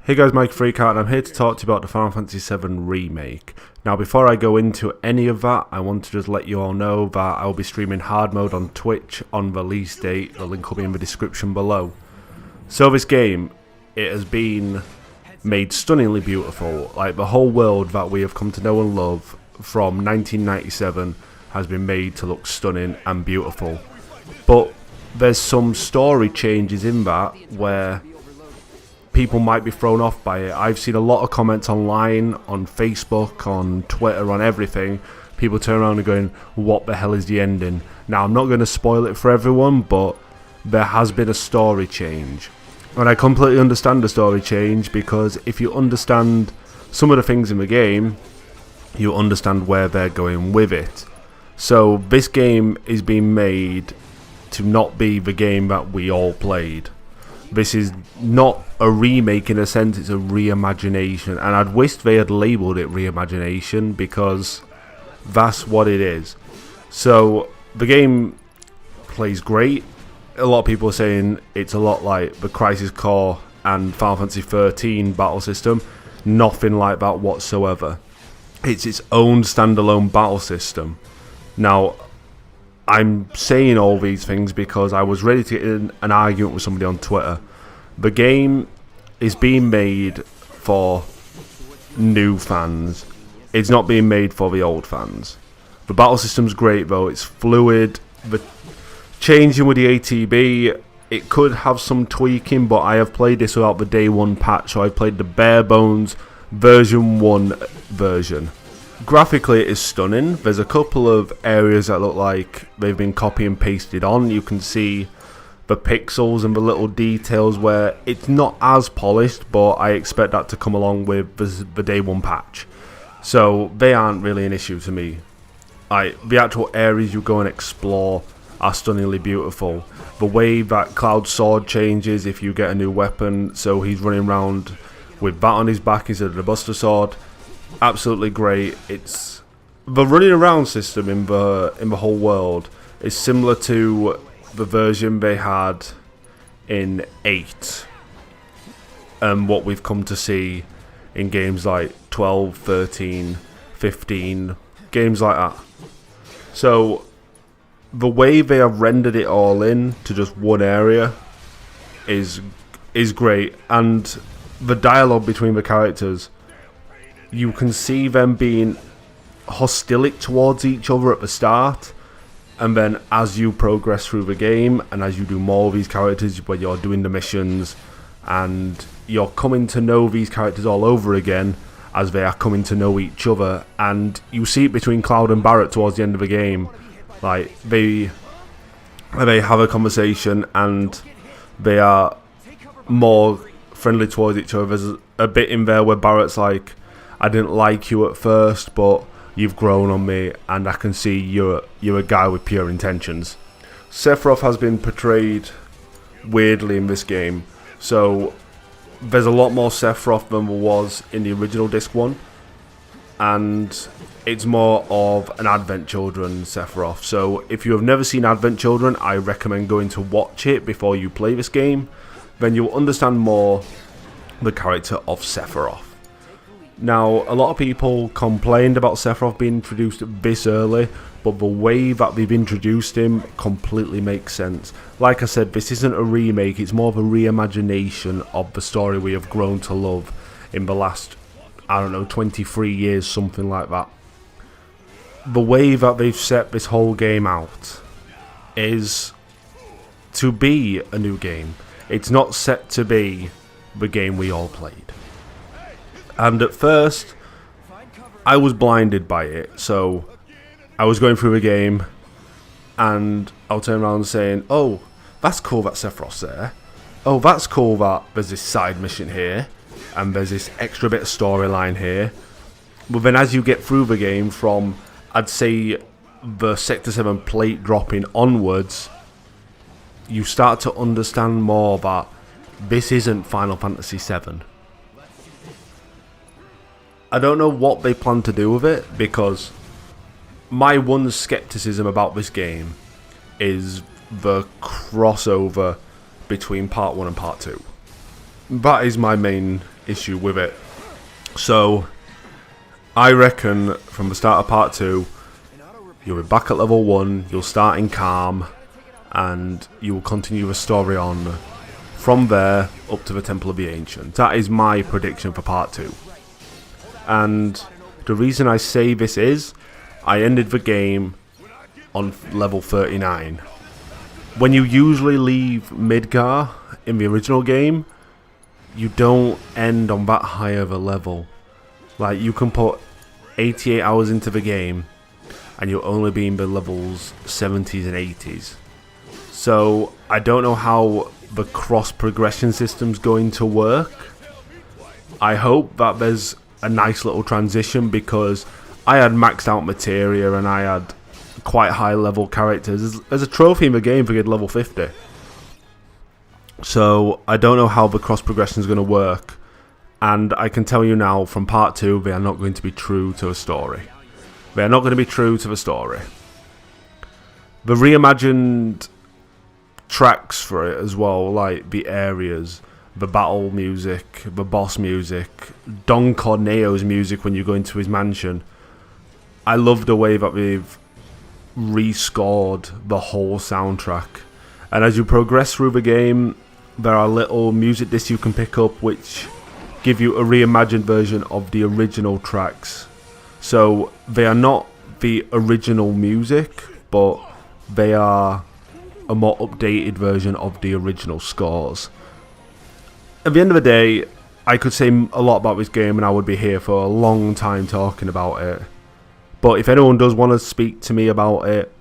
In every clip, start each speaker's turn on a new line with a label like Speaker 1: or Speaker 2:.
Speaker 1: Hey guys, Mike Freakout, and I'm here to talk to you about the Final Fantasy VII Remake. Now, before I go into any of that, I want to just let you all know that I will be streaming hard mode on Twitch on release date. The link will be in the description below. So this game, it has been made stunningly beautiful. Like, the whole world that we have come to know and love from 1997 has been made to look stunning and beautiful. But there's some story changes in that where people might be thrown off by it. I've seen a lot of comments online, on Facebook, on Twitter, on everything. People turn around and going, what the hell is the ending? Now, I'm not going to spoil it for everyone, but there has been a story change. And I completely understand the story change, because if you understand some of the things in the game, you understand where they're going with it. So this game is being made to not be the game that we all played. This is not a remake in a sense, it's a reimagination, and I'd wish they had labelled it reimagination, because that's what it is. So the game plays great. A lot of people are saying it's a lot like the Crisis Core and Final Fantasy 13 battle system. Nothing like that whatsoever. It's its own standalone battle system. Now, I'm saying all these things because I was ready to get in an argument with somebody on Twitter. The game is being made for new fans. It's not being made for the old fans. The battle system's great though, it's fluid. The changing with the ATB, it could have some tweaking, but I have played this without the day one patch, so I've played the bare bones version 1 version. Graphically it is stunning. There's a couple of areas that look like they've been copy and pasted on. You can see the pixels and the little details where it's not as polished, but I expect that to come along with the day one patch. So they aren't really an issue to me. The actual areas you go and explore are stunningly beautiful. The way that Cloud's sword changes if you get a new weapon, so he's running around with that on his back instead of the Buster Sword, absolutely great. It's the running around system in the whole world is similar to the version they had in 8 and what we've come to see in games like 12, 13, 15, games like that. So the way they have rendered it all in to just one area is great, and the dialogue between the characters, you can see them being hostilic towards each other at the start, and then as you progress through the game and as you do more of these characters, where you're doing the missions and you're coming to know these characters all over again as they are coming to know each other, and you see it between Cloud and Barrett towards the end of the game. Like, they have a conversation and they are more friendly towards each other. There's a bit in there where Barrett's like, I didn't like you at first, but you've grown on me, and I can see you're a guy with pure intentions. Sephiroth has been portrayed weirdly in this game, so there's a lot more Sephiroth than there was in the original Disc 1, and it's more of an Advent Children Sephiroth. So if you have never seen Advent Children, I recommend going to watch it before you play this game. Then you'll understand more the character of Sephiroth. Now, a lot of people complained about Sephiroth being introduced this early, but the way that they've introduced him completely makes sense. Like I said, this isn't a remake, it's more of a reimagination of the story we have grown to love in the last, I don't know, 23 years, something like that. The way that they've set this whole game out is to be a new game. It's not set to be the game we all played. And at first, I was blinded by it. So I was going through the game and I'll turn around saying, oh, that's cool that Sephiroth's there. Oh, that's cool that there's this side mission here and there's this extra bit of storyline here. But then as you get through the game from, I'd say, the Sector 7 plate dropping onwards, you start to understand more that this isn't Final Fantasy VII. I don't know what they plan to do with it, because my one skepticism about this game is the crossover between Part 1 and Part 2. That is my main issue with it. So I reckon from the start of part 2, you'll be back at level 1, you'll start in calm, and you will continue the story on from there up to the Temple of the Ancients. That is my prediction for part 2. And the reason I say this is, I ended the game on level 39. When you usually leave Midgar in the original game, you don't end on that high of a level. Like, you can put 88 hours into the game and you'll only be in the levels 70s and 80s. So I don't know how the cross progression system's going to work. I hope that there's a nice little transition, because I had maxed out materia and I had quite high level characters. There's a trophy in the game for getting level 50. So I don't know how the cross progression is going to work, and I can tell you now from part 2 they are not going to be true to the story. They are not going to be true to the story. The reimagined tracks for it as well, like the areas, the battle music, the boss music, Don Corneo's music when you go into his mansion. I love the way that they've rescored the whole soundtrack. And as you progress through the game, there are little music discs you can pick up which give you a reimagined version of the original tracks. So they are not the original music, but they are a more updated version of the original scores. At the end of the day, I could say a lot about this game and I would be here for a long time talking about it. But if anyone does want to speak to me about it,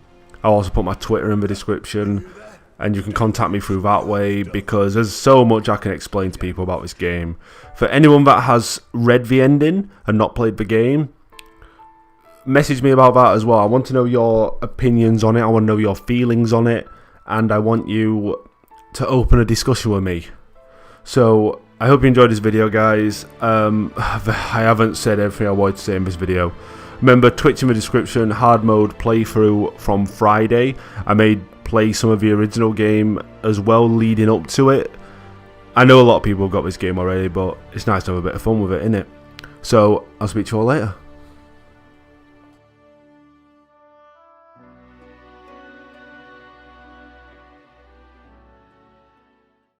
Speaker 1: I'll also put my Twitter in the description, and you can contact me through that way, because there's so much I can explain to people about this game. For anyone that has read the ending and not played the game, message me about that as well. I want to know your opinions on it, I want to know your feelings on it, and I want you to open a discussion with me. So I hope you enjoyed this video, guys. I haven't said everything I wanted to say in this video. Remember, Twitch in the description, hard mode playthrough from Friday. I may play some of the original game as well leading up to it. I know a lot of people have got this game already, but it's nice to have a bit of fun with it, innit? So I'll speak to you all later.